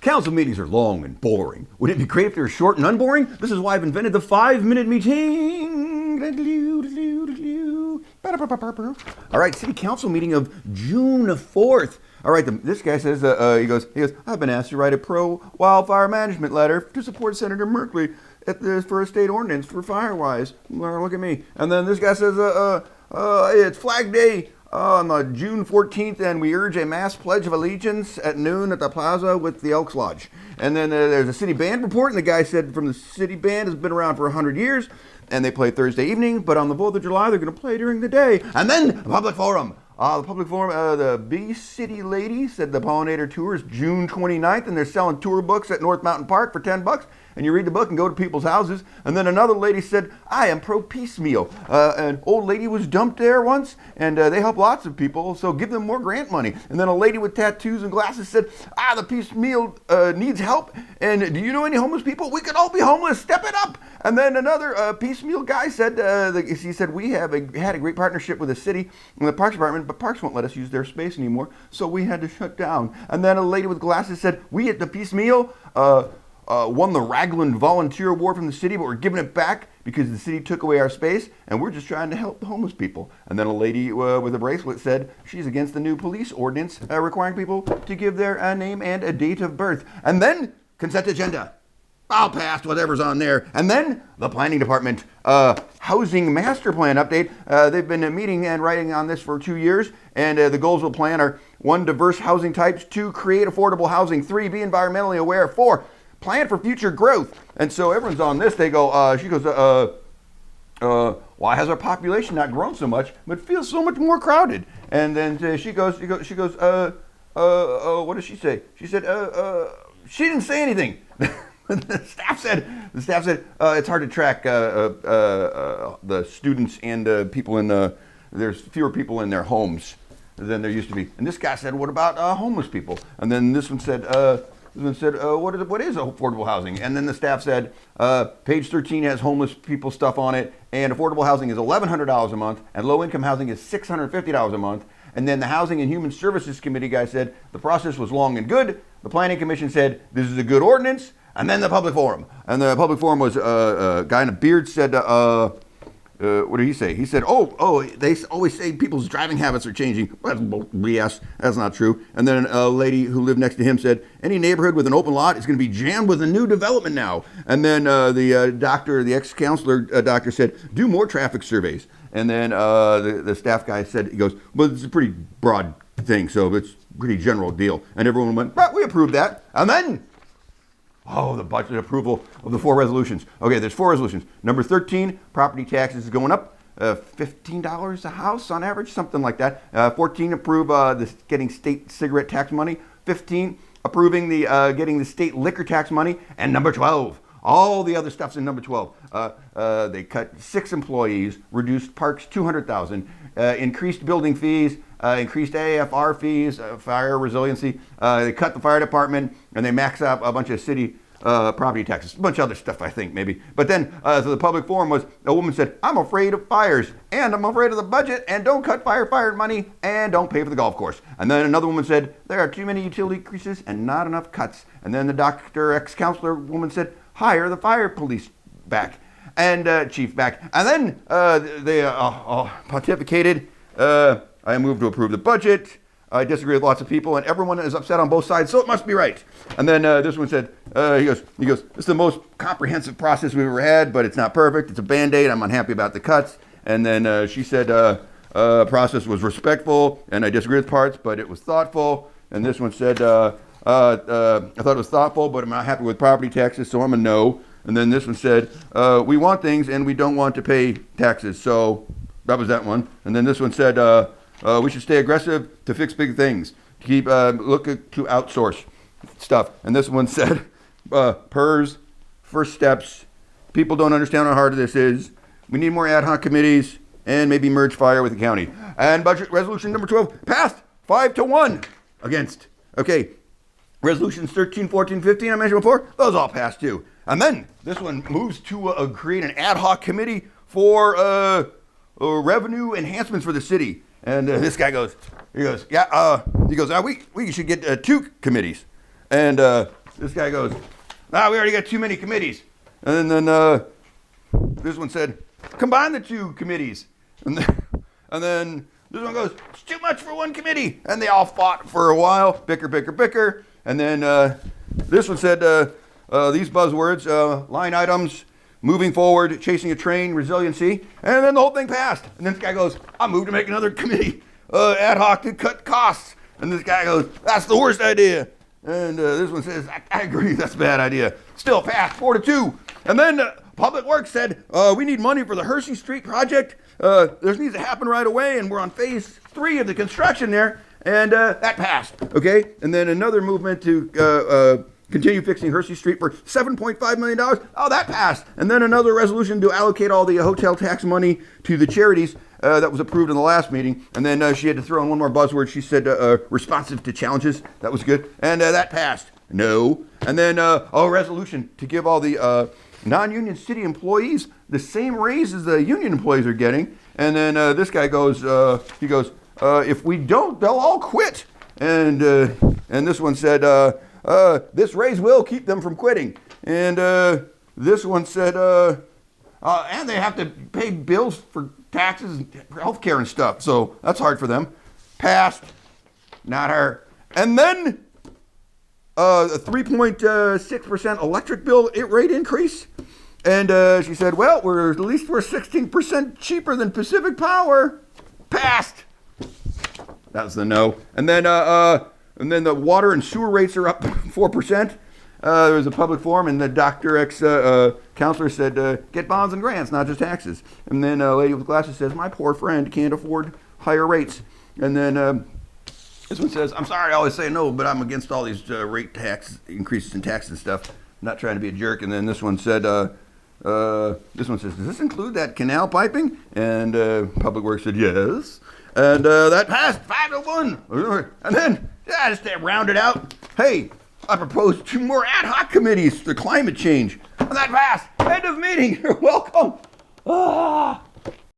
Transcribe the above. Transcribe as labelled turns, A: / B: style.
A: Council meetings are long and boring. Would it be great if they were short and unboring? This is why I've invented the 5-minute meeting. All right, City Council meeting of June 4th. All right, this guy says, he goes, I've been asked to write a pro-wildfire management letter to support Senator Merkley for a state ordinance for Firewise. Look at me. And then this guy says, it's Flag Day on the June 14th, and we urge a mass pledge of allegiance at noon at the plaza with the Elks Lodge. And then there's a city band report, and the guy said from the city band has been around for 100 years, and they play Thursday evening, but on the 4th of July, they're going to play during the day. And then the public forum. The Bee City Lady said the Pollinator Tour is June 29th, and they're selling tour books at North Mountain Park for $10. And you read the book and go to people's houses. And then another lady said, I am pro-piecemeal. An old lady was dumped there once, and they help lots of people, so give them more grant money. And then a lady with tattoos and glasses said, the piecemeal needs help. And do you know any homeless people? We could all be homeless. Step it up. And then another piecemeal guy said, he said, we had a great partnership with the city and the Parks Department, but Parks won't let us use their space anymore, so we had to shut down. And then a lady with glasses said, we at the piecemeal won the Ragland Volunteer Award from the city, but we're giving it back because the city took away our space, and we're just trying to help the homeless people. And then a lady with a bracelet said she's against the new police ordinance requiring people to give their name and a date of birth. And then consent agenda. I'll pass whatever's on there. And then the planning department housing master plan update. They've been meeting and writing on this for 2 years, and the goals of the plan are 1, diverse housing types, 2, create affordable housing, 3, be environmentally aware, 4, plan for future growth. And so everyone's on this. They go, she goes, why has our population not grown so much, but feels so much more crowded? And then she goes, what did she say? She said, she didn't say anything. The staff said it's hard to track the students and people there's fewer people in their homes than there used to be. And this guy said, what about homeless people? And then this one said, what is affordable housing? And then the staff said, page 13 has homeless people stuff on it, and affordable housing is $1,100 a month, and low-income housing is $650 a month. And then the Housing and Human Services Committee guy said the process was long and good. The Planning Commission said this is a good ordinance. And then the public forum. And the public forum was a guy in a beard said, what did he say? He said, they always say people's driving habits are changing. Well, that's BS. That's not true. And then a lady who lived next to him said, any neighborhood with an open lot is going to be jammed with a new development now. And then the ex-counselor doctor said, do more traffic surveys. And then the staff guy said, he goes, well, it's a pretty broad thing, so it's a pretty general deal. And everyone went, we approved that. And then the budget approval of the 4 resolutions. Okay, there's 4 resolutions. Number 13, property taxes is going up. $15 a house on average, something like that. 14, approve getting state cigarette tax money. 15, approving getting the state liquor tax money. And number 12, all the other stuff's in number 12. They cut 6 employees, reduced parks $200,000, increased building fees, increased AFR fees, fire resiliency. They cut the fire department, and they max out a bunch of city property taxes, a bunch of other stuff, I think, maybe. But then, so the public forum was, a woman said, I'm afraid of fires, and I'm afraid of the budget, and don't cut fire money, and don't pay for the golf course. And then another woman said, there are too many utility increases and not enough cuts. And then the ex-counselor woman said, hire the fire police back, and chief back. And then they pontificated, I move to approve the budget. I disagree with lots of people, and everyone is upset on both sides, so it must be right. And then this one said, he goes, this is the most comprehensive process we've ever had, but it's not perfect. It's a Band-Aid. I'm unhappy about the cuts. And then she said, process was respectful, and I disagree with parts, but it was thoughtful. And this one said, I thought it was thoughtful, but I'm not happy with property taxes, so I'm a no. And then this one said, we want things, and we don't want to pay taxes. So that was that one. And then this one said, we should stay aggressive to fix big things. Keep look to outsource stuff. And this one said, PERS, first steps. People don't understand how hard this is. We need more ad hoc committees and maybe merge fire with the county. And budget resolution number 12 passed 5-1 against. Okay, resolutions 13, 14, 15 I mentioned before, those all passed too. And then this one moves to create an ad hoc committee for revenue enhancements for the city. And this guy goes, we should get 2 committees. And this guy goes, we already got too many committees. And then this one said, combine the two committees. And then this one goes, it's too much for one committee. And they all fought for a while, bicker. And then this one said these buzzwords, line items, moving forward, chasing a train, resiliency. And then the whole thing passed. And then this guy goes, I move to make another committee, ad hoc to cut costs. And this guy goes, that's the worst idea. And this one says, I agree, that's a bad idea. Still passed, 4-2. And then Public Works said, we need money for the Hershey Street project. This needs to happen right away, and we're on phase 3 of the construction there. And that passed, okay? And then another movement to continue fixing Hershey Street for $7.5 million. Oh, that passed. And then another resolution to allocate all the hotel tax money to the charities. That was approved in the last meeting. And then she had to throw in one more buzzword. She said responsive to challenges. That was good. And that passed. No. And then a resolution to give all the non-union city employees the same raise as the union employees are getting. And then this guy goes, if we don't, they'll all quit. And this one said, this raise will keep them from quitting. And this one said, and they have to pay bills for taxes and health care and stuff. So that's hard for them. Passed. Not her. And then a 3.6% electric bill rate increase. And she said, well, at least we're 16% cheaper than Pacific Power. Passed. That was the no. And then the water and sewer rates are up 4%. There was a public forum, and the Dr. X counselor said, get bonds and grants, not just taxes. And then a lady with glasses says, my poor friend can't afford higher rates. And then this one says, I'm sorry I always say no, but I'm against all these rate tax increases in tax and stuff. I'm not trying to be a jerk. And then this one said, does this include that canal piping? And Public Works said, yes. And that passed 5-1. And then, just to round it out, hey, I proposed 2 more ad hoc committees to climate change. And that passed. End of meeting. You're welcome.